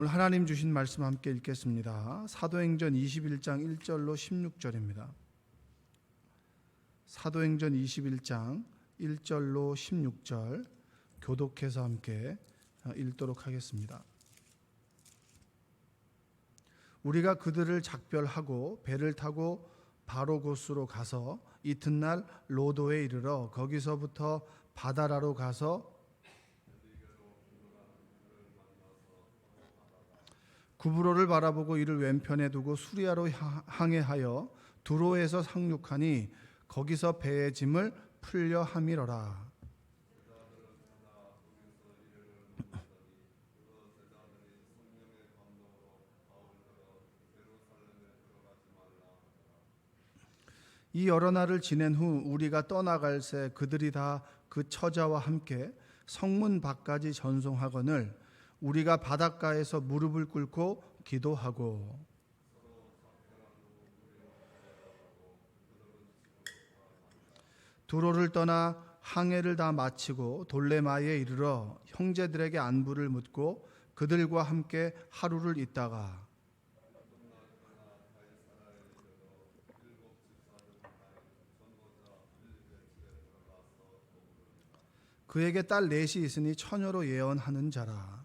오늘 하나님 주신 말씀 함께 읽겠습니다. 사도행전 21장 1절로 16절입니다. 사도행전 21장 1절로 16절 교독해서 함께 읽도록 하겠습니다. 우리가 그들을 작별하고 배를 타고 바로고스로 가서 이튿날 로도에 이르러 거기서부터 바다라로 가서 구브로를 바라보고 이를 왼편에 두고 수리아로 항해하여 두로에서 상륙하니 거기서 배의 짐을 풀려 함이러라. 이 여러 날을 지낸 후 우리가 떠나갈새 그들이 다 그 처자와 함께 성문 밖까지 전송하거늘 우리가 바닷가에서 무릎을 꿇고 기도하고 두로를 떠나 항해를 다 마치고 돌레마에 이르러 형제들에게 안부를 묻고 그들과 함께 하루를 있다가 그에게 딸 넷이 있으니 처녀로 예언하는 자라.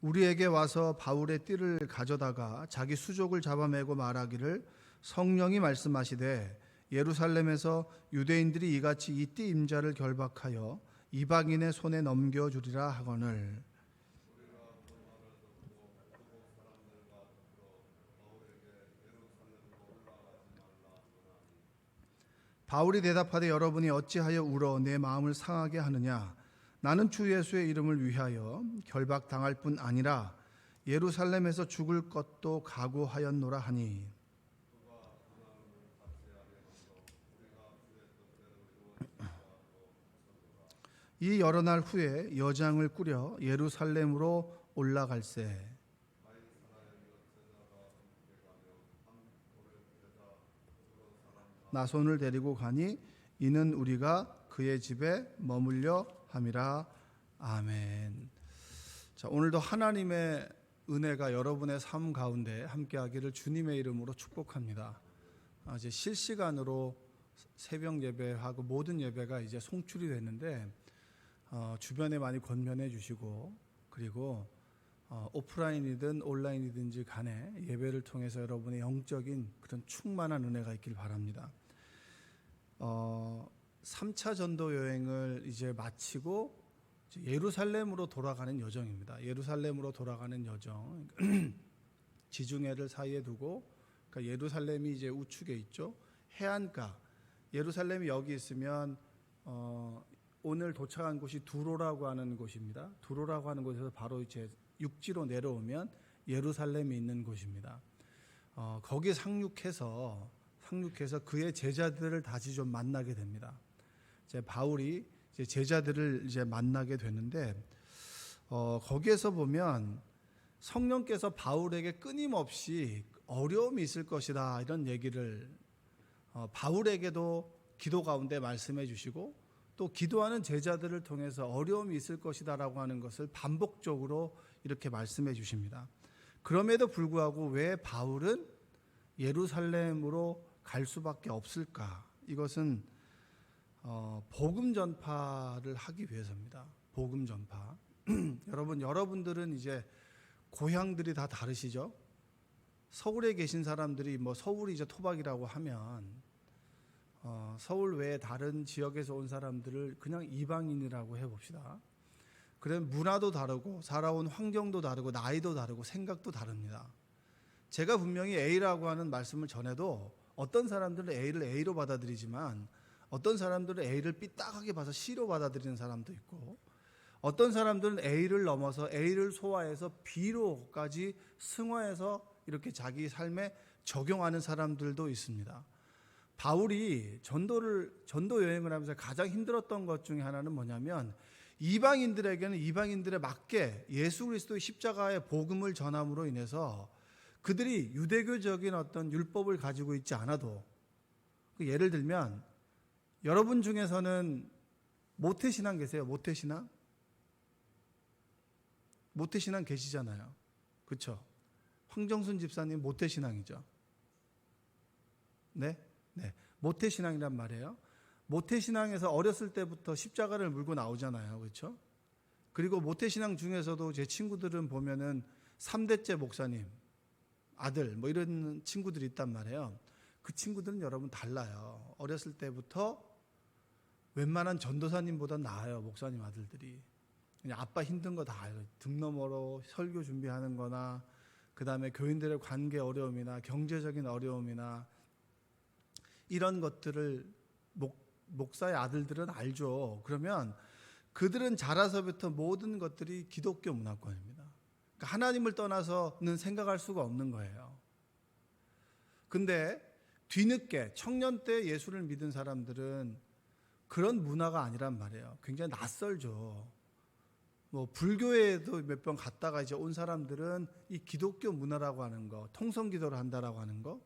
우리에게 와서 바울의 띠를 가져다가 자기 수족을 잡아매고 말하기를 성령이 말씀하시되 예루살렘에서 유대인들이 이같이 이 띠 임자를 결박하여 이방인의 손에 넘겨주리라 하거늘 바울이 대답하되 여러분이 어찌하여 울어 내 마음을 상하게 하느냐 나는 주 예수의 이름을 위하여 결박당할 뿐 아니라 예루살렘에서 죽을 것도 각오하였노라 하니 이 여러 날 후에 여장을 꾸려 예루살렘으로 올라갈새 나손을 데리고 가니 이는 우리가 그의 집에 머물려 함이라. 아멘. 자, 오늘도 하나님의 은혜가 여러분의 삶 가운데 함께하기를 주님의 이름으로 축복합니다. 이제 실시간으로 새벽 예배하고 모든 예배가 이제 송출이 됐는데 주변에 많이 권면해 주시고 그리고 오프라인이든 온라인이든지 간에 예배를 통해서 여러분의 영적인 그런 충만한 은혜가 있길 바랍니다. 3차 전도 여행을 이제 마치고 예루살렘으로 돌아가는 여정입니다. 예루살렘으로 돌아가는 여정. 지중해를 사이에 두고 그러니까 예루살렘이 이제 우측에 있죠. 해안가. 예루살렘이 여기 있으면 오늘 도착한 곳이 두로라고 하는 곳입니다. 두로라고 하는 곳에서 바로 이제 육지로 내려오면 예루살렘이 있는 곳입니다. 거기 상륙해서 그의 제자들을 다시 좀 만나게 됩니다. 이제 바울이 이제 제자들을 이제 만나게 되는데 거기에서 보면 성령께서 바울에게 끊임없이 어려움이 있을 것이다 이런 얘기를 바울에게도 기도 가운데 말씀해 주시고 또 기도하는 제자들을 통해서 어려움이 있을 것이다라고 하는 것을 반복적으로 이렇게 말씀해 주십니다. 그럼에도 불구하고 왜 바울은 예루살렘으로 갈 수밖에 없을까? 이것은 복음 전파를 하기 위해서입니다. 복음 전파. 여러분들은 이제 고향들이 다 다르시죠? 서울에 계신 사람들이 서울이 이제 토박이라고 하면 서울 외에 다른 지역에서 온 사람들을 그냥 이방인이라고 해봅시다. 그럼 문화도 다르고 살아온 환경도 다르고 나이도 다르고 생각도 다릅니다. 제가 분명히 A라고 하는 말씀을 전해도 어떤 사람들은 A를 A로 받아들이지만 어떤 사람들은 A를 삐딱하게 봐서 C로 받아들이는 사람도 있고 어떤 사람들은 A를 넘어서 A를 소화해서 B로까지 승화해서 이렇게 자기 삶에 적용하는 사람들도 있습니다. 바울이 전도 여행을 하면서 가장 힘들었던 것 중에 하나는 뭐냐면 이방인들에게는 이방인들에 맞게 예수 그리스도의 십자가의 복음을 전함으로 인해서 그들이 유대교적인 어떤 율법을 가지고 있지 않아도 예를 들면 여러분 중에서는 모태신앙 계세요? 모태신앙? 모태신앙 계시잖아요. 그렇죠? 황정순 집사님 모태신앙이죠. 네? 네. 모태신앙이란 말이에요. 모태신앙에서 어렸을 때부터 십자가를 물고 나오잖아요. 그렇죠? 그리고 모태신앙 중에서도 제 친구들은 보면은 3대째 목사님, 아들 뭐 이런 친구들이 있단 말이에요. 그 친구들은 여러분 달라요. 어렸을 때부터 웬만한 전도사님보다 나아요. 목사님 아들들이. 그냥 아빠 힘든 거 다 알아요. 등 너머로 설교 준비하는 거나 그다음에 교인들의 관계 어려움이나 경제적인 어려움이나 이런 것들을 목사의 아들들은 알죠. 그러면 그들은 자라서부터 모든 것들이 기독교 문화권입니다. 그러니까 하나님을 떠나서는 생각할 수가 없는 거예요. 근데 뒤늦게 청년 때 예수를 믿은 사람들은 그런 문화가 아니란 말이에요. 굉장히 낯설죠. 뭐 불교에도 몇 번 갔다가 이제 온 사람들은 이 기독교 문화라고 하는 거, 통성기도를 한다라고 하는 거,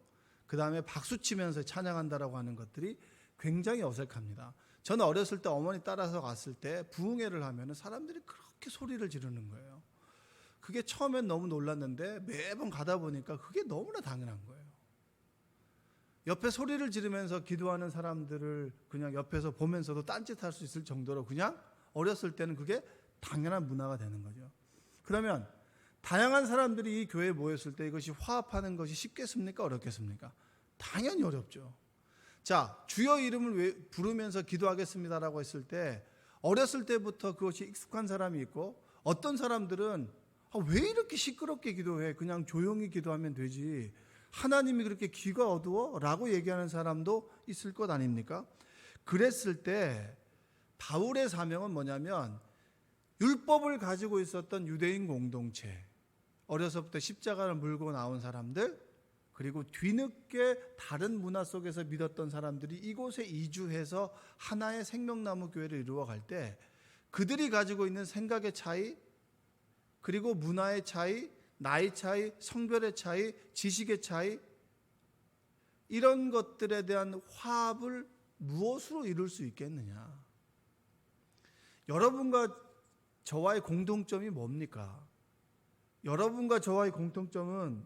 그 다음에 박수 치면서 찬양한다라고 하는 것들이 굉장히 어색합니다. 저는 어렸을 때 어머니 따라서 갔을 때 부흥회를 하면 사람들이 그렇게 소리를 지르는 거예요. 그게 처음엔 너무 놀랐는데 매번 가다 보니까 그게 너무나 당연한 거예요. 옆에 소리를 지르면서 기도하는 사람들을 그냥 옆에서 보면서도 딴짓할 수 있을 정도로 그냥 어렸을 때는 그게 당연한 문화가 되는 거죠. 그러면 다양한 사람들이 이 교회에 모였을 때 이것이 화합하는 것이 쉽겠습니까? 어렵겠습니까? 당연히 어렵죠. 자, 주여 이름을 부르면서 기도하겠습니다라고 했을 때 어렸을 때부터 그것이 익숙한 사람이 있고 어떤 사람들은 왜 이렇게 시끄럽게 기도해? 그냥 조용히 기도하면 되지. 하나님이 그렇게 귀가 어두워? 라고 얘기하는 사람도 있을 것 아닙니까? 그랬을 때 바울의 사명은 뭐냐면 율법을 가지고 있었던 유대인 공동체, 어려서부터 십자가를 물고 나온 사람들, 그리고 뒤늦게 다른 문화 속에서 믿었던 사람들이 이곳에 이주해서 하나의 생명나무 교회를 이루어갈 때 그들이 가지고 있는 생각의 차이, 그리고 문화의 차이, 나이 차이, 성별의 차이, 지식의 차이, 이런 것들에 대한 화합을 무엇으로 이룰 수 있겠느냐? 여러분과 저와의 공통점이 뭡니까? 여러분과 저와의 공통점은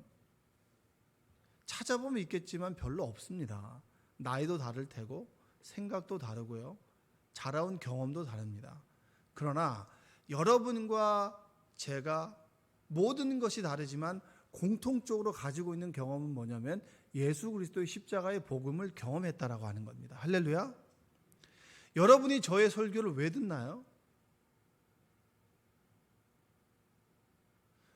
찾아보면 있겠지만 별로 없습니다. 나이도 다를 테고 생각도 다르고요. 자라온 경험도 다릅니다. 그러나 여러분과 제가 모든 것이 다르지만 공통적으로 가지고 있는 경험은 뭐냐면 예수 그리스도의 십자가의 복음을 경험했다라고 하는 겁니다. 할렐루야. 여러분이 저의 설교를 왜 듣나요?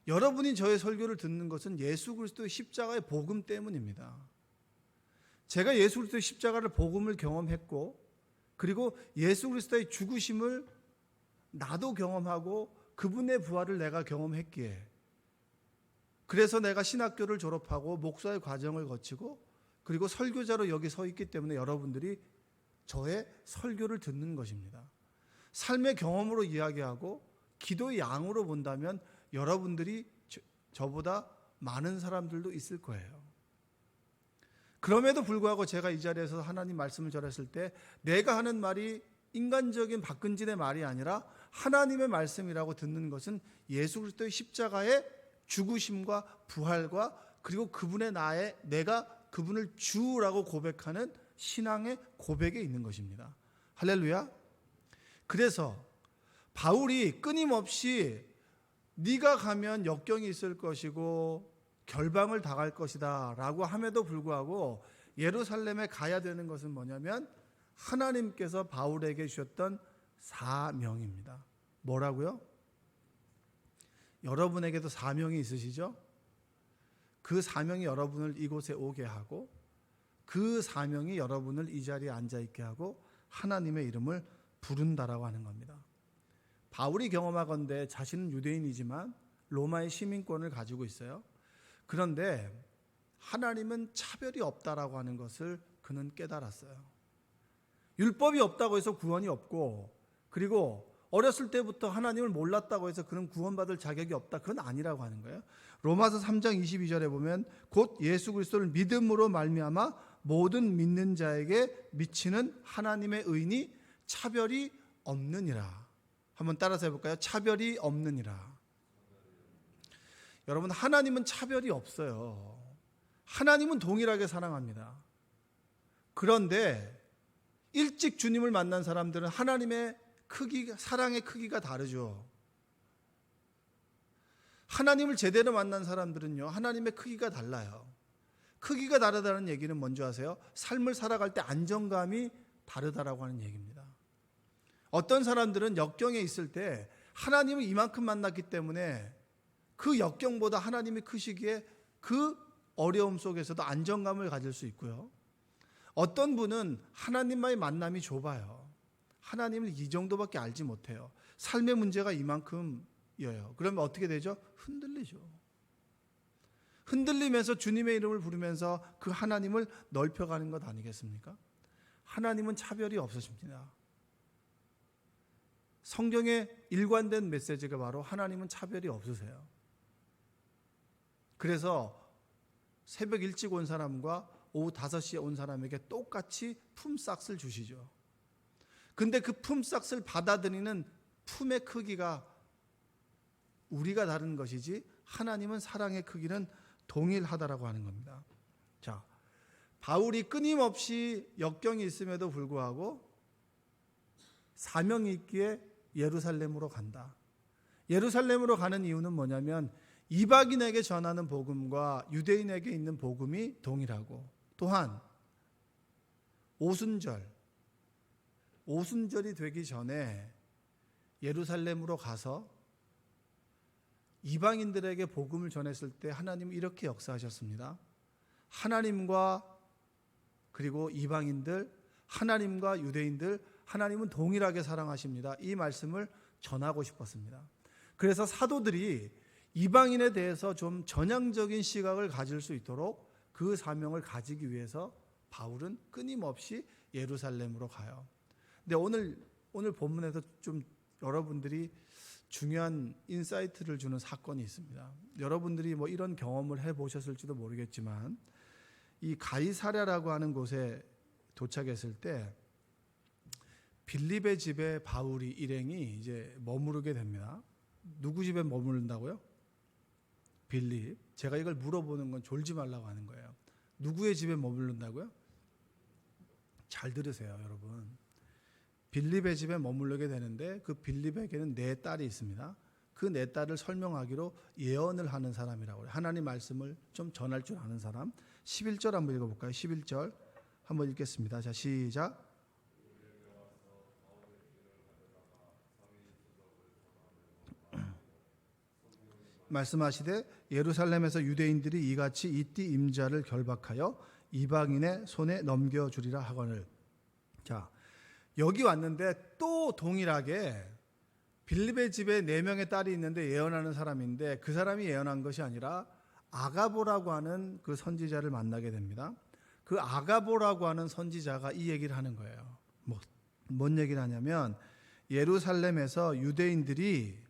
여러분이 저의 설교를 듣는 것은 예수 그리스도의 십자가의 복음 때문입니다. 제가 예수 그리스도의 십자가를 복음을 경험했고 그리고 예수 그리스도의 죽으심을 나도 경험하고 그분의 부활을 내가 경험했기에 그래서 내가 신학교를 졸업하고 목사의 과정을 거치고 그리고 설교자로 여기 서 있기 때문에 여러분들이 저의 설교를 듣는 것입니다. 삶의 경험으로 이야기하고 기도의 양으로 본다면 여러분들이 저보다 많은 사람들도 있을 거예요. 그럼에도 불구하고 제가 이 자리에서 하나님 말씀을 전했을 때 내가 하는 말이 인간적인 박근진의 말이 아니라 하나님의 말씀이라고 듣는 것은 예수 그리스도의 십자가의 죽으심과 부활과 그리고 그분의 내가 그분을 주라고 고백하는 신앙의 고백에 있는 것입니다. 할렐루야. 그래서 바울이 끊임없이 네가 가면 역경이 있을 것이고 결방을 당할 것이다 라고 함에도 불구하고 예루살렘에 가야 되는 것은 뭐냐면 하나님께서 바울에게 주셨던 사명입니다. 뭐라고요? 여러분에게도 사명이 있으시죠? 그 사명이 여러분을 이곳에 오게 하고 그 사명이 여러분을 이 자리에 앉아있게 하고 하나님의 이름을 부른다라고 하는 겁니다. 바울이 경험하건대 자신은 유대인이지만 로마의 시민권을 가지고 있어요. 그런데 하나님은 차별이 없다라고 하는 것을 그는 깨달았어요. 율법이 없다고 해서 구원이 없고 그리고 어렸을 때부터 하나님을 몰랐다고 해서 그는 구원받을 자격이 없다. 그건 아니라고 하는 거예요. 로마서 3장 22절에 보면 곧 예수 그리스도를 믿음으로 말미암아 모든 믿는 자에게 미치는 하나님의 의인이 차별이 없느니라. 한번 따라서 해볼까요? 차별이 없느니라. 여러분, 하나님은 차별이 없어요. 하나님은 동일하게 사랑합니다. 그런데 일찍 주님을 만난 사람들은 하나님의 사랑의 크기가 다르죠. 하나님을 제대로 만난 사람들은요, 하나님의 크기가 달라요. 크기가 다르다는 얘기는 뭔지 아세요? 삶을 살아갈 때 안정감이 다르다라고 하는 얘기입니다. 어떤 사람들은 역경에 있을 때 하나님을 이만큼 만났기 때문에 그 역경보다 하나님이 크시기에 그 어려움 속에서도 안정감을 가질 수 있고요. 어떤 분은 하나님과의 만남이 좁아요. 하나님을 이 정도밖에 알지 못해요. 삶의 문제가 이만큼이에요. 그러면 어떻게 되죠? 흔들리죠. 흔들리면서 주님의 이름을 부르면서 그 하나님을 넓혀가는 것 아니겠습니까? 하나님은 차별이 없으십니다. 성경의 일관된 메시지가 바로 하나님은 차별이 없으세요. 그래서 새벽 일찍 온 사람과 오후 5시에 온 사람에게 똑같이 품삯을 주시죠. 근데 그 품삯을 받아들이는 품의 크기가 우리가 다른 것이지 하나님은 사랑의 크기는 동일하다라고 하는 겁니다. 자, 바울이 끊임없이 역경이 있음에도 불구하고 사명이 있기에 예루살렘으로 간다. 예루살렘으로 가는 이유는 뭐냐면 이방인에게 전하는 복음과 유대인에게 있는 복음이 동일하고, 또한 오순절이 되기 전에 예루살렘으로 가서 이방인들에게 복음을 전했을 때 하나님은 이렇게 역사하셨습니다. 하나님과 그리고 이방인들, 하나님과 유대인들, 하나님은 동일하게 사랑하십니다. 이 말씀을 전하고 싶었습니다. 그래서 사도들이 이방인에 대해서 좀 전향적인 시각을 가질 수 있도록 그 사명을 가지기 위해서 바울은 끊임없이 예루살렘으로 가요. 근데 오늘 본문에서 좀 여러분들이 중요한 인사이트를 주는 사건이 있습니다. 여러분들이 뭐 이런 경험을 해보셨을지도 모르겠지만 이 가이사랴라고 하는 곳에 도착했을 때 빌립의 집에 바울이 일행이 이제 머무르게 됩니다. 누구 집에 머무른다고요? 빌립. 제가 이걸 물어보는 건 졸지 말라고 하는 거예요. 누구의 집에 머무른다고요? 잘 들으세요, 여러분. 빌립의 집에 머무르게 되는데 그 빌립에게는 4딸이 있습니다. 그 4딸을 설명하기로 예언을 하는 사람이라고 해요. 하나님 말씀을 좀 전할 줄 아는 사람. 11절 한번 읽어볼까요? 11절 한번 읽겠습니다. 자, 시작. 말씀하시되 예루살렘에서 유대인들이 이같이 이띠 임자를 결박하여 이방인의 손에 넘겨주리라 하거늘. 자, 여기 왔는데 또 동일하게 빌립의 집에 4명의 딸이 있는데 예언하는 사람인데 그 사람이 예언한 것이 아니라 아가보라고 하는 그 선지자를 만나게 됩니다. 그 아가보라고 하는 선지자가 이 얘기를 하는 거예요. 뭔 얘기를 하냐면 예루살렘에서 유대인들이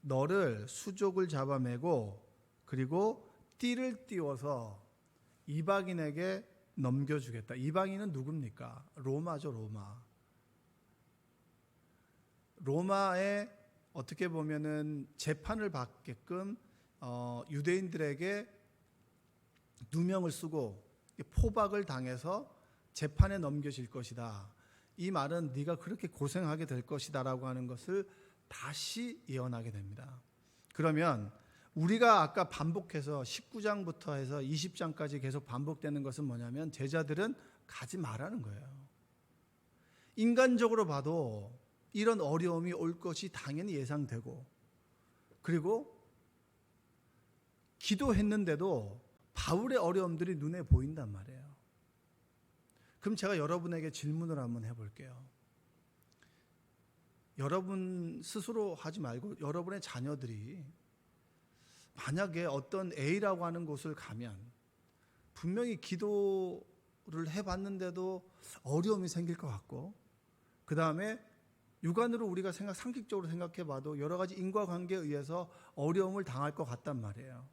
너를 수족을 잡아매고 그리고 띠를 띄워서 이방인에게 넘겨주겠다. 이방인은 누굽니까? 로마죠, 로마. 로마에 어떻게 보면은 재판을 받게끔 유대인들에게 누명을 쓰고 포박을 당해서 재판에 넘겨질 것이다. 이 말은 네가 그렇게 고생하게 될 것이다라고 하는 것을 다시 예언하게 됩니다. 그러면 우리가 아까 반복해서 19장부터 해서 20장까지 계속 반복되는 것은 뭐냐면 제자들은 가지 말라는 거예요. 인간적으로 봐도 이런 어려움이 올 것이 당연히 예상되고, 그리고 기도했는데도 바울의 어려움들이 눈에 보인단 말이에요. 그럼 제가 여러분에게 질문을 한번 해볼게요. 여러분 스스로 하지 말고 여러분의 자녀들이 만약에 어떤 A라고 하는 곳을 가면 분명히 기도를 해봤는데도 어려움이 생길 것 같고, 그 다음에 육안으로 우리가 상식적으로 생각해봐도 여러 가지 인과관계에 의해서 어려움을 당할 것 같단 말이에요.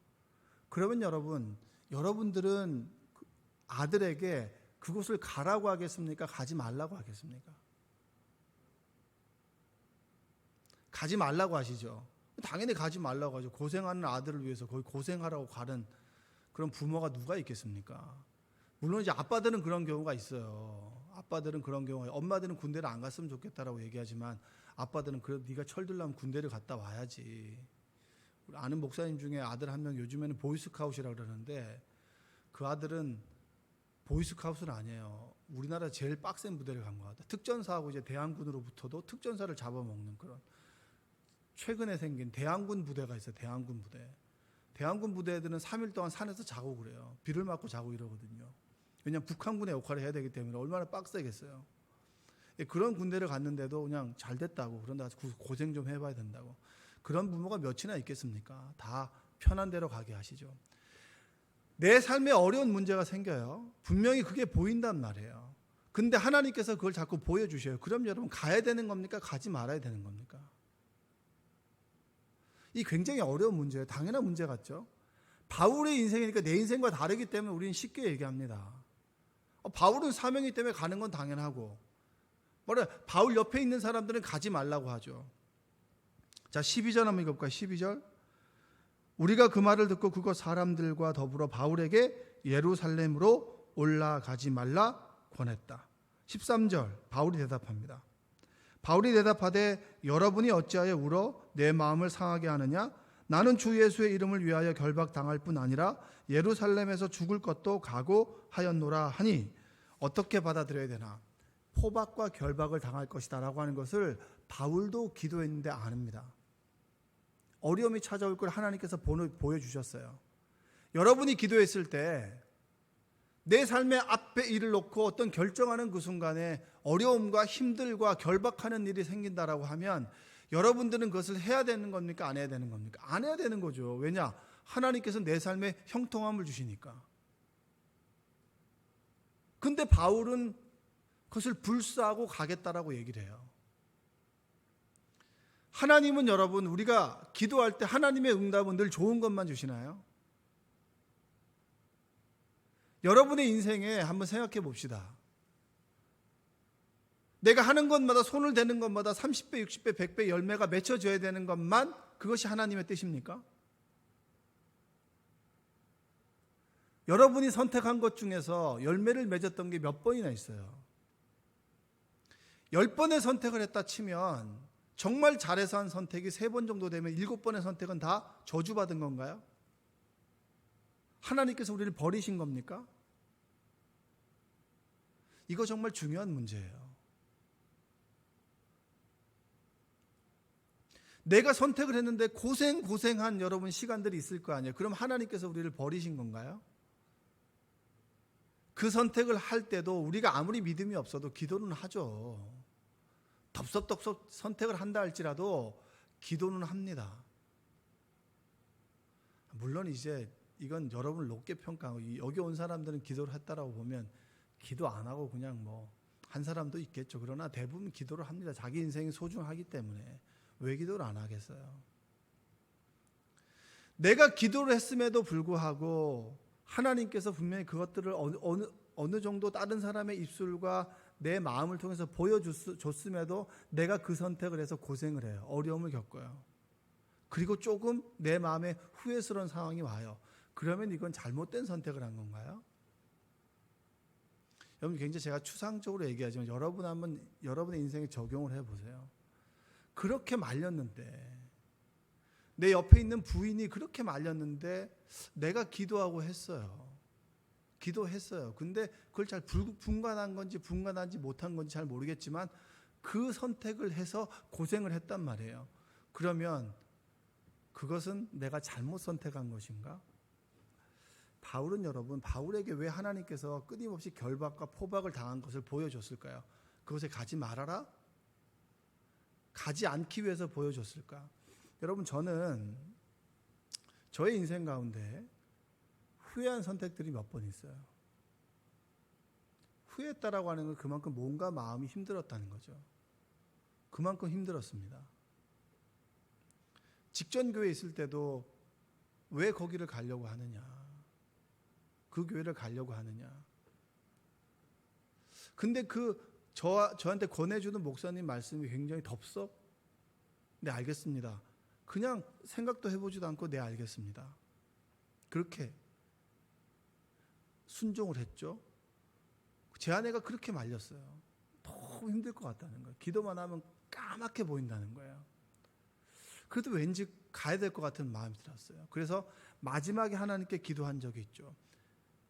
그러면 여러분들은 아들에게 그곳을 가라고 하겠습니까? 가지 말라고 하겠습니까? 가지 말라고 하시죠. 당연히 가지 말라고 하죠. 고생하는 아들을 위해서 거기 고생하라고 가는 그런 부모가 누가 있겠습니까? 물론 이제 아빠들은 그런 경우가 있어요. 아빠들은 그런 경우가, 엄마들은 군대를 안 갔으면 좋겠다라고 얘기하지만 아빠들은 그래도 네가 철들려면 군대를 갔다 와야지. 우리 아는 목사님 중에 아들 한 명 요즘에는 보이스카웃이라고 그러는데 그 아들은 보이스카웃은 아니에요. 우리나라 제일 빡센 부대를 간 것 같아요. 특전사하고 이제 대항군으로부터도 특전사를 잡아먹는 그런 최근에 생긴 대항군 부대가 있어요. 대항군 부대. 대항군 부대들은 3일 동안 산에서 자고 그래요. 비를 맞고 자고 이러거든요. 왜냐하면 북한군의 역할을 해야 되기 때문에 얼마나 빡세겠어요. 그런 군대를 갔는데도 그냥 잘 됐다고, 그런데 고생 좀 해봐야 된다고. 그런 부모가 몇이나 있겠습니까? 다 편한 대로 가게 하시죠. 내 삶에 어려운 문제가 생겨요. 분명히 그게 보인단 말이에요. 근데 하나님께서 그걸 자꾸 보여주셔요. 그럼 여러분 가야 되는 겁니까? 가지 말아야 되는 겁니까? 이 굉장히 어려운 문제예요. 당연한 문제 같죠? 바울의 인생이니까 내 인생과 다르기 때문에 우리는 쉽게 얘기합니다. 바울은 사명이기 때문에 가는 건 당연하고, 바울 옆에 있는 사람들은 가지 말라고 하죠. 자, 12절 한번 읽어볼까요? 12절. 우리가 그 말을 듣고 그곳 사람들과 더불어 바울에게 예루살렘으로 올라가지 말라 권했다. 13절 바울이 대답합니다. 바울이 대답하되 여러분이 어찌하여 울어 내 마음을 상하게 하느냐? 나는 주 예수의 이름을 위하여 결박당할 뿐 아니라 예루살렘에서 죽을 것도 각오하였노라 하니 어떻게 받아들여야 되나? 포박과 결박을 당할 것이다 라고 하는 것을 바울도 기도했는데 안 합니다. 어려움이 찾아올 걸 하나님께서 보여주셨어요. 여러분이 기도했을 때 내 삶의 앞에 일을 놓고 어떤 결정하는 그 순간에 어려움과 힘들과 결박하는 일이 생긴다라고 하면 여러분들은 그것을 해야 되는 겁니까? 안 해야 되는 겁니까? 안 해야 되는 거죠. 왜냐? 하나님께서 내 삶에 형통함을 주시니까. 근데 바울은 그것을 불사하고 가겠다라고 얘기를 해요. 하나님은 여러분, 우리가 기도할 때 하나님의 응답은 늘 좋은 것만 주시나요? 여러분의 인생에 한번 생각해 봅시다. 내가 하는 것마다, 손을 대는 것마다 30배, 60배, 100배 열매가 맺혀져야 되는 것만 그것이 하나님의 뜻입니까? 여러분이 선택한 것 중에서 열매를 맺었던 게 몇 번이나 있어요. 10번의 선택을 했다 치면 정말 잘해서 한 선택이 3번 정도 되면 7번의 선택은 다 저주받은 건가요? 하나님께서 우리를 버리신 겁니까? 이거 정말 중요한 문제예요. 내가 선택을 했는데 고생한 여러분 시간들이 있을 거 아니에요. 그럼 하나님께서 우리를 버리신 건가요? 그 선택을 할 때도 우리가 아무리 믿음이 없어도 기도는 하죠. 덥석덥석 선택을 한다 할지라도 기도는 합니다. 물론 이제 이건 여러분을 높게 평가하고 여기 온 사람들은 기도를 했다라고 보면 기도 안 하고 그냥 한 사람도 있겠죠. 그러나 대부분 기도를 합니다. 자기 인생이 소중하기 때문에. 왜 기도를 안 하겠어요? 내가 기도를 했음에도 불구하고 하나님께서 분명히 그것들을 어느 정도 다른 사람의 입술과 내 마음을 통해서 보여줬음에도 내가 그 선택을 해서 고생을 해요. 어려움을 겪어요. 그리고 조금 내 마음에 후회스러운 상황이 와요. 그러면 이건 잘못된 선택을 한 건가요? 여러분, 굉장히 제가 추상적으로 얘기하지만 여러분 한번 여러분의 인생에 적용을 해보세요. 그렇게 말렸는데, 내 옆에 있는 부인이 그렇게 말렸는데 내가 기도하고 했어요. 기도했어요. 근데 그걸 잘 분간한 건지 분간하지 못한 건지 잘 모르겠지만 그 선택을 해서 고생을 했단 말이에요. 그러면 그것은 내가 잘못 선택한 것인가? 바울은 여러분, 바울에게 왜 하나님께서 끊임없이 결박과 포박을 당한 것을 보여줬을까요? 그것에 가지 말아라? 가지 않기 위해서 보여줬을까? 여러분, 저는 저의 인생 가운데 후회한 선택들이 몇 번 있어요. 후회했다라고 하는 건 그만큼 뭔가 마음이 힘들었다는 거죠. 그만큼 힘들었습니다. 직전 교회에 있을 때도 왜 거기를 가려고 하느냐? 그 교회를 가려고 하느냐? 근데 저한테 권해주는 목사님 말씀이 굉장히 네, 알겠습니다. 그냥 생각도 해보지도 않고 네, 알겠습니다. 그렇게 순종을 했죠. 제 아내가 그렇게 말렸어요. 너무 힘들 것 같다는 거예요. 기도만 하면 까맣게 보인다는 거예요. 그래도 왠지 가야 될 것 같은 마음이 들었어요. 그래서 마지막에 하나님께 기도한 적이 있죠.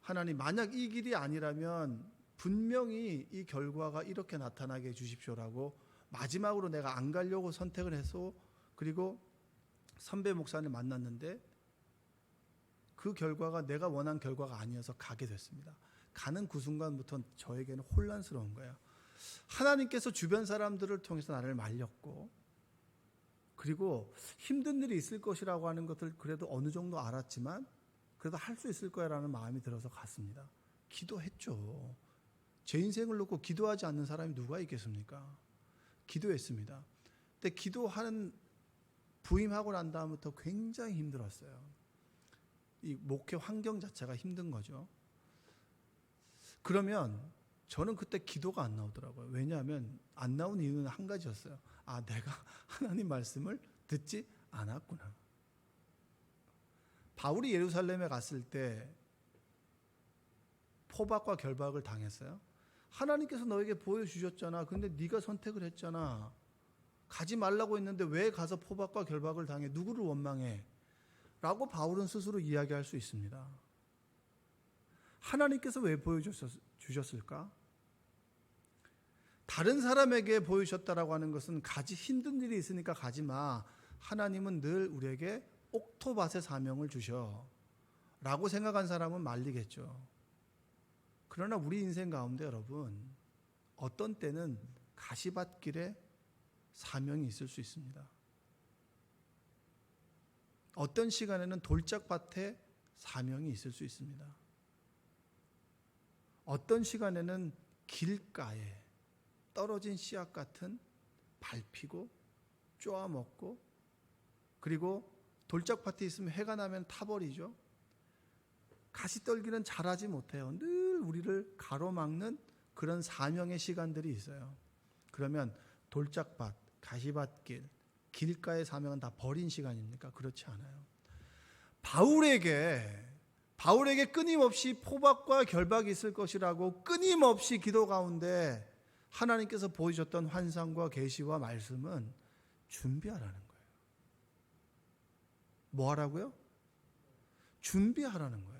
하나님, 만약 이 길이 아니라면 분명히 이 결과가 이렇게 나타나게 해주십시오라고 마지막으로 내가 안 가려고 선택을 해서, 그리고 선배 목사님 만났는데 그 결과가 내가 원한 결과가 아니어서 가게 됐습니다. 가는 그 순간부터 저에게는 혼란스러운 거예요. 하나님께서 주변 사람들을 통해서 나를 말렸고, 그리고 힘든 일이 있을 것이라고 하는 것을 그래도 어느 정도 알았지만 그래도 할 수 있을 거야라는 마음이 들어서 갔습니다. 기도했죠. 제 인생을 놓고 기도하지 않는 사람이 누가 있겠습니까? 기도했습니다. 근데 기도하는 부임하고 난 다음부터 굉장히 힘들었어요. 이 목회 환경 자체가 힘든 거죠. 그러면 저는 그때 기도가 안 나오더라고요. 왜냐하면 안 나온 이유는 한 가지였어요. 아, 내가 하나님 말씀을 듣지 않았구나. 바울이 예루살렘에 갔을 때 포박과 결박을 당했어요. 하나님께서 너에게 보여주셨잖아. 근데 네가 선택을 했잖아. 가지 말라고 했는데 왜 가서 포박과 결박을 당해? 누구를 원망해? 라고 바울은 스스로 이야기할 수 있습니다. 하나님께서 왜 보여주셨을까? 다른 사람에게 보여주셨다라고 하는 것은 가지 힘든 일이 있으니까 가지 마. 하나님은 늘 우리에게 옥토밭의 사명을 주셔 라고 생각한 사람은 말리겠죠. 그러나 우리 인생 가운데 여러분, 어떤 때는 가시밭길에 사명이 있을 수 있습니다. 어떤 시간에는 돌짝밭에 사명이 있을 수 있습니다. 어떤 시간에는 길가에 떨어진 씨앗 같은 밟히고 쪼아먹고, 그리고 돌짝밭에 있으면 해가 나면 타버리죠. 가시떨기는 자라지 못해요. 늘 우리를 가로막는 그런 사명의 시간들이 있어요. 그러면 돌짝밭, 가시밭길, 길가의 사명은 다 버린 시간입니까? 그렇지 않아요. 바울에게 끊임없이 포박과 결박이 있을 것이라고 끊임없이 기도 가운데 하나님께서 보여주셨던 환상과 계시와 말씀은 준비하라는 거예요. 뭐 하라고요? 준비하라는 거예요.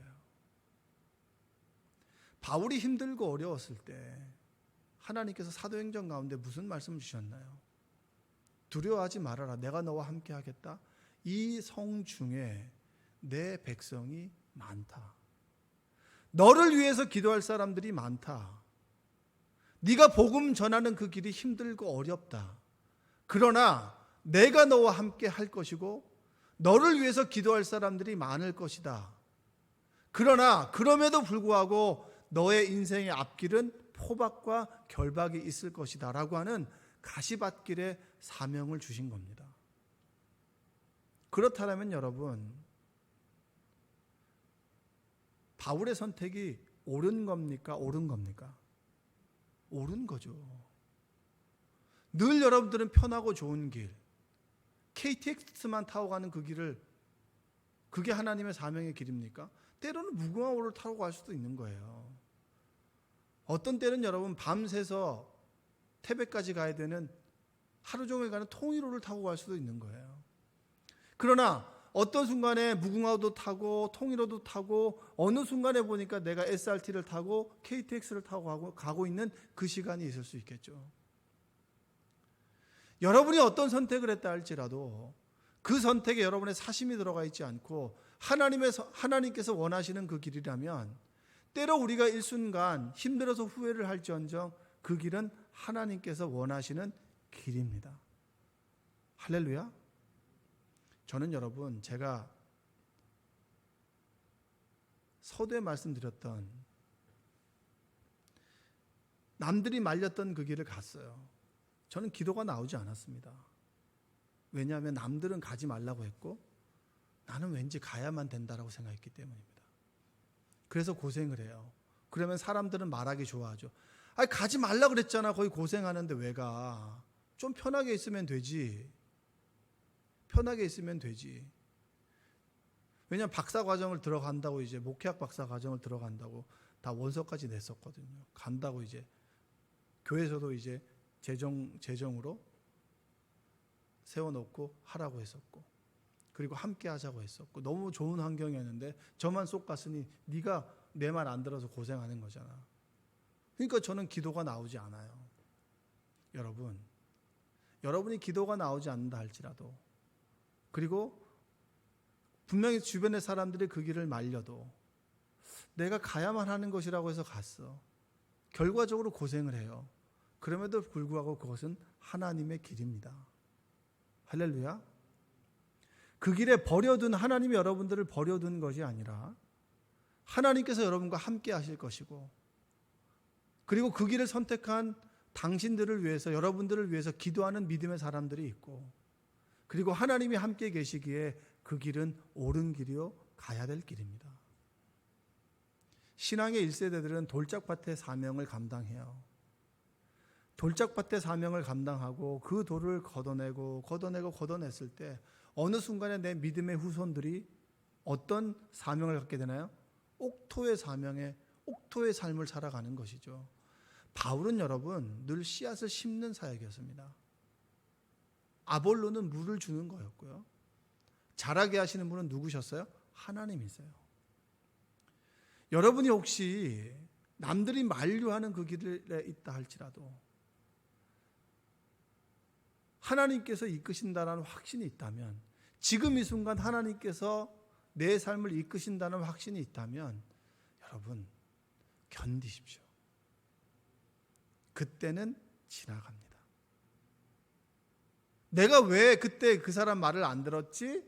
바울이 힘들고 어려웠을 때 하나님께서 사도행전 가운데 무슨 말씀을 주셨나요? 두려워하지 말아라. 내가 너와 함께 하겠다. 이 성 중에 내 백성이 많다. 너를 위해서 기도할 사람들이 많다. 네가 복음 전하는 그 길이 힘들고 어렵다. 그러나 내가 너와 함께 할 것이고 너를 위해서 기도할 사람들이 많을 것이다. 그러나 그럼에도 불구하고 너의 인생의 앞길은 포박과 결박이 있을 것이다 라고 하는 가시밭길에 사명을 주신 겁니다. 그렇다면 여러분, 바울의 선택이 옳은 겁니까? 옳은 겁니까? 옳은 거죠. 늘 여러분들은 편하고 좋은 길, KTX만 타고 가는 그 길을, 그게 하나님의 사명의 길입니까? 때로는 무궁화호를 타고 갈 수도 있는 거예요. 어떤 때는 여러분 밤새서 태백까지 가야 되는, 하루 종일 가는 통일호를 타고 갈 수도 있는 거예요. 그러나 어떤 순간에 무궁화호도 타고 통일호도 타고 어느 순간에 보니까 내가 SRT를 타고 KTX를 타고 가고 있는 그 시간이 있을 수 있겠죠. 여러분이 어떤 선택을 했다 할지라도 그 선택에 여러분의 사심이 들어가 있지 않고 하나님께서 원하시는 그 길이라면, 때로 우리가 일순간 힘들어서 후회를 할지언정 그 길은 하나님께서 원하시는 길입니다. 할렐루야. 저는 여러분, 제가 서두에 말씀드렸던 남들이 말렸던 그 길을 갔어요. 저는 기도가 나오지 않았습니다. 왜냐하면 남들은 가지 말라고 했고 나는 왠지 가야만 된다라고 생각했기 때문입니다. 그래서 고생을 해요. 그러면 사람들은 말하기 좋아하죠. 아니, 가지 말라고 그랬잖아. 거기 고생하는데 왜 가? 좀 편하게 있으면 되지. 편하게 있으면 되지. 왜냐하면 박사 과정을 들어간다고 이제 목회학 박사 과정을 들어간다고 다 원서까지 냈었거든요. 간다고 이제 교회에서도 이제 재정으로 세워놓고 하라고 했었고, 그리고 함께 하자고 했었고, 너무 좋은 환경이었는데 저만 쏙 갔으니 네가 내 말 안 들어서 고생하는 거잖아. 그러니까 저는 기도가 나오지 않아요. 여러분이 기도가 나오지 않는다 할지라도, 그리고 분명히 주변의 사람들이 그 길을 말려도 내가 가야만 하는 것이라고 해서 갔어. 결과적으로 고생을 해요. 그럼에도 불구하고 그것은 하나님의 길입니다. 할렐루야. 그 길에 버려둔, 하나님이 여러분들을 버려둔 것이 아니라 하나님께서 여러분과 함께 하실 것이고, 그리고 그 길을 선택한 당신들을 위해서, 여러분들을 위해서 기도하는 믿음의 사람들이 있고, 그리고 하나님이 함께 계시기에 그 길은 옳은 길이요 가야 될 길입니다. 신앙의 1세대들은 돌짝밭의 사명을 감당해요. 돌짝밭의 사명을 감당하고 그 돌을 걷어냈을 때 어느 순간에 내 믿음의 후손들이 어떤 사명을 갖게 되나요? 옥토의 사명에, 옥토의 삶을 살아가는 것이죠. 바울은 여러분 늘 씨앗을 심는 사역이었습니다. 아볼로는 물을 주는 거였고요. 자라게 하시는 분은 누구셨어요? 하나님이세요. 여러분이 혹시 남들이 만류하는 그 길에 있다 할지라도 하나님께서 이끄신다는 확신이 있다면, 지금 이 순간 하나님께서 내 삶을 이끄신다는 확신이 있다면 여러분 견디십시오. 그때는 지나갑니다. 내가 왜 그때 그 사람 말을 안 들었지?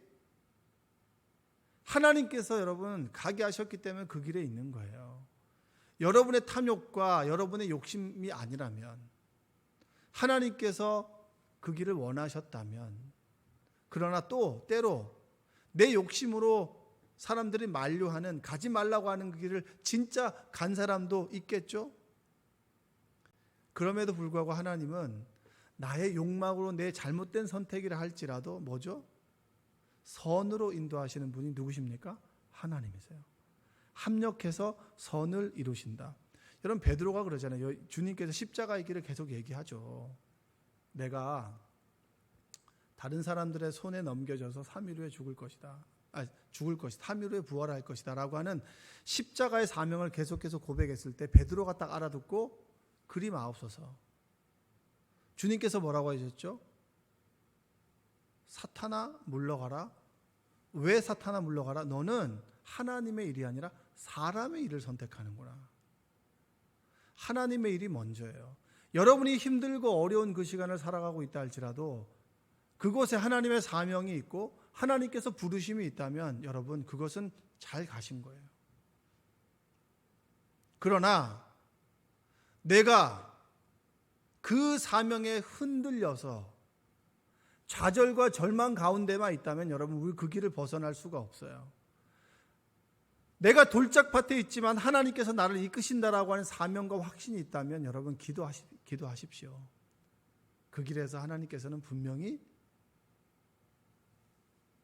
하나님께서 여러분 가게 하셨기 때문에 그 길에 있는 거예요. 여러분의 탐욕과 여러분의 욕심이 아니라면, 하나님께서 그 길을 원하셨다면, 그러나 또 때로 내 욕심으로 사람들이 만류하는, 가지 말라고 하는 그 길을 진짜 간 사람도 있겠죠? 그럼에도 불구하고 하나님은 나의 욕망으로 내 잘못된 선택이라 할지라도 뭐죠? 선으로 인도하시는 분이 누구십니까? 하나님이세요. 합력해서 선을 이루신다. 여러분 베드로가 그러잖아요. 주님께서 십자가의 길을 계속 얘기하죠. 내가 다른 사람들의 손에 넘겨져서 3일 후에 죽을 것이다. 3일 후에 부활할 것이다 라고 하는 십자가의 사명을 계속해서 고백했을 때 베드로가 딱 알아듣고 그리 마옵소서. 주님께서 뭐라고 하셨죠? 사탄아 물러가라. 왜 사탄아 물러가라? 너는 하나님의 일이 아니라 사람의 일을 선택하는구나. 하나님의 일이 먼저예요. 여러분이 힘들고 어려운 그 시간을 살아가고 있다 할지라도 그곳에 하나님의 사명이 있고 하나님께서 부르심이 있다면 여러분 그것은 잘 가신 거예요. 그러나 내가 그 사명에 흔들려서 좌절과 절망 가운데만 있다면 여러분 우리 그 길을 벗어날 수가 없어요. 내가 돌짝밭에 있지만 하나님께서 나를 이끄신다라고 하는 사명과 확신이 있다면 여러분 기도하십시오. 그 길에서 하나님께서는 분명히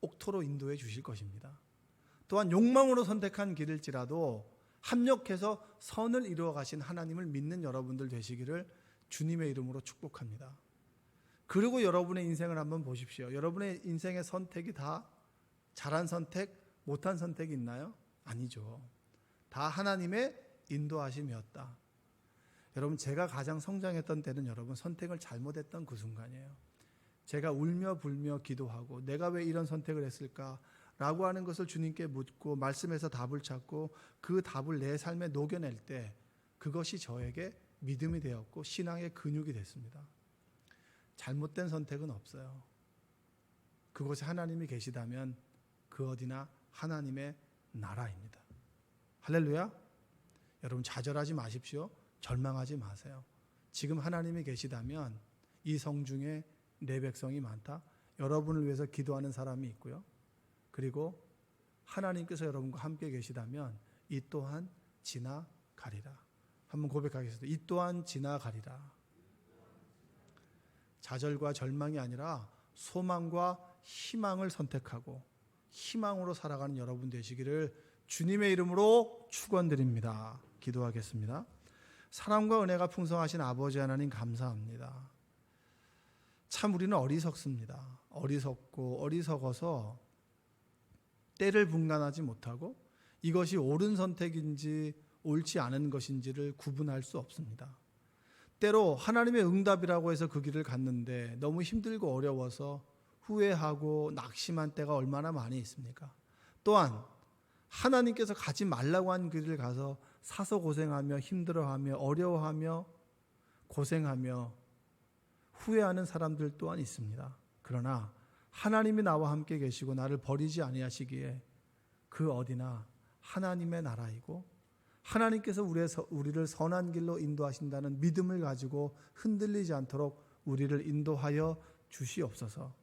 옥토로 인도해 주실 것입니다. 또한 욕망으로 선택한 길일지라도 합력해서 선을 이루어 가신 하나님을 믿는 여러분들 되시기를 주님의 이름으로 축복합니다. 그리고 여러분의 인생을 한번 보십시오. 여러분의 인생의 선택이 다 잘한 선택, 못한 선택이 있나요? 아니죠. 다 하나님의 인도하심이었다. 여러분 제가 가장 성장했던 때는 여러분 선택을 잘못했던 그 순간이에요. 제가 울며 불며 기도하고 내가 왜 이런 선택을 했을까라고 하는 것을 주님께 묻고 말씀에서 답을 찾고 그 답을 내 삶에 녹여낼 때 그것이 저에게 믿음이 되었고 신앙의 근육이 됐습니다. 잘못된 선택은 없어요. 그곳에 하나님이 계시다면 그 어디나 하나님의 나라입니다. 할렐루야. 여러분 좌절하지 마십시오. 절망하지 마세요. 지금 하나님이 계시다면 이 성중에 내 백성이 많다. 여러분을 위해서 기도하는 사람이 있고요. 그리고 하나님께서 여러분과 함께 계시다면 이 또한 지나가리라. 한번 고백하겠습니다. 이 또한 지나가리라. 좌절과 절망이 아니라 소망과 희망을 선택하고 희망으로 살아가는 여러분 되시기를 주님의 이름으로 축원드립니다. 기도하겠습니다. 사랑과 은혜가 풍성하신 아버지 하나님 감사합니다. 참 우리는 어리석습니다. 어리석고 어리석어서 때를 분간하지 못하고 이것이 옳은 선택인지 옳지 않은 것인지를 구분할 수 없습니다. 때로 하나님의 응답이라고 해서 그 길을 갔는데 너무 힘들고 어려워서 후회하고 낙심한 때가 얼마나 많이 있습니까? 또한 하나님께서 가지 말라고 한 길을 가서 사서 고생하며 힘들어하며 어려워하며 고생하며 후회하는 사람들 또한 있습니다. 그러나 하나님이 나와 함께 계시고 나를 버리지 아니하시기에 그 어디나 하나님의 나라이고 하나님께서 우리를 선한 길로 인도하신다는 믿음을 가지고 흔들리지 않도록 우리를 인도하여 주시옵소서.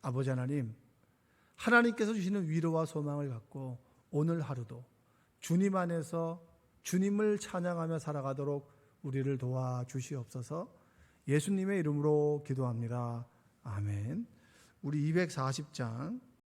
아버지 하나님, 하나님께서 주시는 위로와 소망을 갖고 오늘 하루도 주님 안에서 주님을 찬양하며 살아가도록 우리를 도와주시옵소서. 예수님의 이름으로 기도합니다. 아멘. 우리 240장